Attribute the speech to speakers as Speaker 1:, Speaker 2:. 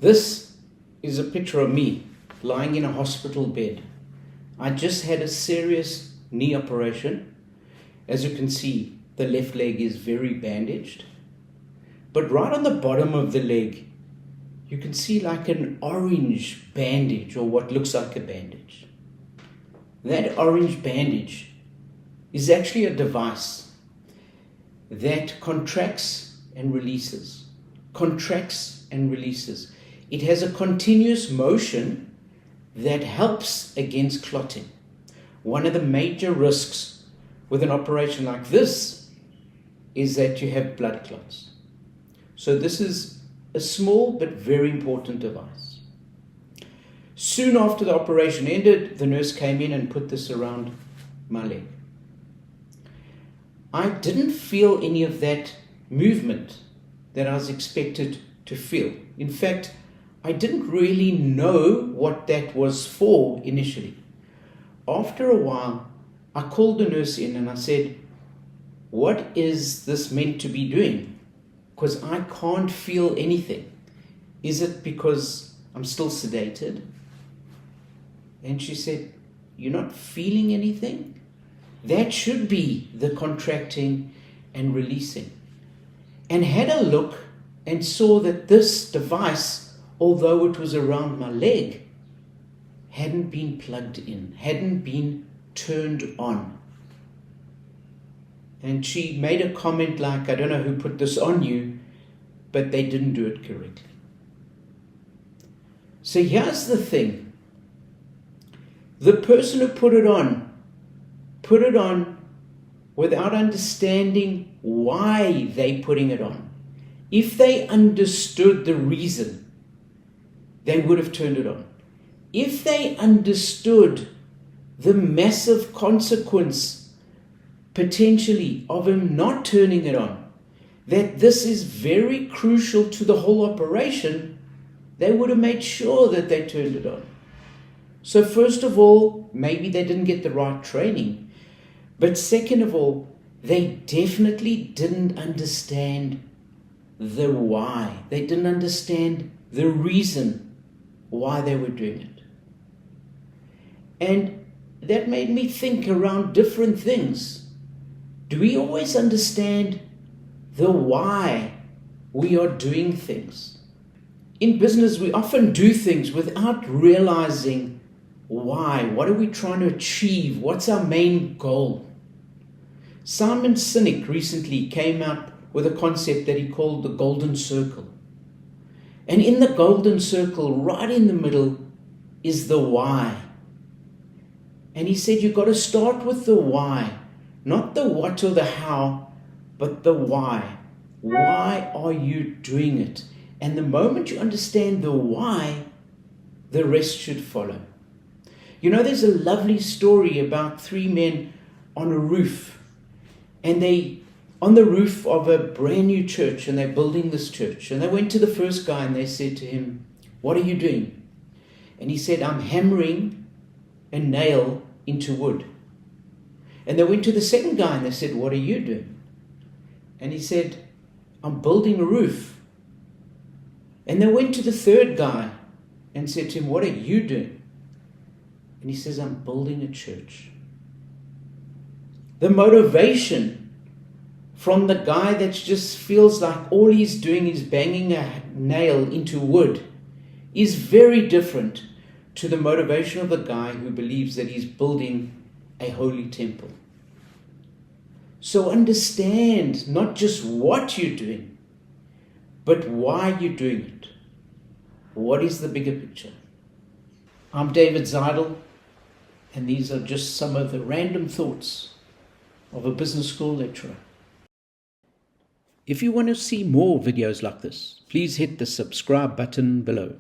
Speaker 1: This is a picture of me lying in a hospital bed. I just had a serious knee operation. As you can see, the left leg is very bandaged. But right on the bottom of the leg, you can see like an orange bandage, or what looks like a bandage. That orange bandage is actually a device that contracts and releases, contracts and releases. It has a continuous motion that helps against clotting. One of the major risks with an operation like this is that you have blood clots. So this is a small but very important device. Soon after the operation ended, the nurse came in and put this around my leg. I didn't feel any of that movement that I was expected to feel. In fact, I didn't really know what that was for initially. After a while, I called the nurse in and I said, "What is this meant to be doing? Because I can't feel anything. Is it because I'm still sedated?" And she said, "You're not feeling anything? That should be the contracting and releasing." And had a look and saw that this device, although it was around my leg, hadn't been plugged in, hadn't been turned on. And she made a comment like, "I don't know who put this on you, but they didn't do it correctly." So here's the thing. The person who put it on without understanding why they're putting it on. If they understood the reason, they would have turned it on. If they understood the massive consequence potentially of him not turning it on, that this is very crucial to the whole operation, they would have made sure that they turned it on. So first of all, maybe they didn't get the right training. But second of all, they definitely didn't understand the why. They didn't understand the reason why they were doing it. And that made me think around different things. Do we always understand the why we are doing things? In business, we often do things without realizing why. What are we trying to achieve? What's our main goal? Simon Sinek recently came up with a concept that he called the golden circle. And in the golden circle, right in the middle, is the why. And he said you've got to start with the why. Not the what or the how, but the why. Why are you doing it? And the moment you understand the why, the rest should follow. You know, there's a lovely story about three men on a roof. And they on the roof of a brand new church, and they're building this church. And they went to the first guy and they said to him, "What are you doing?" And he said, "I'm hammering a nail into wood." And they went to the second guy and they said, "What are you doing?" And he said, "I'm building a roof." And they went to the third guy and said to him, "What are you doing?" And he says, "I'm building a church." The motivation from the guy that just feels like all he's doing is banging a nail into wood is very different to the motivation of the guy who believes that he's building a holy temple. So understand not just what you're doing, but why you're doing it. What is the bigger picture? I'm David Zeidel, and these are just some of the random thoughts of a business school lecturer. If you want to see more videos like this, please hit the subscribe button below.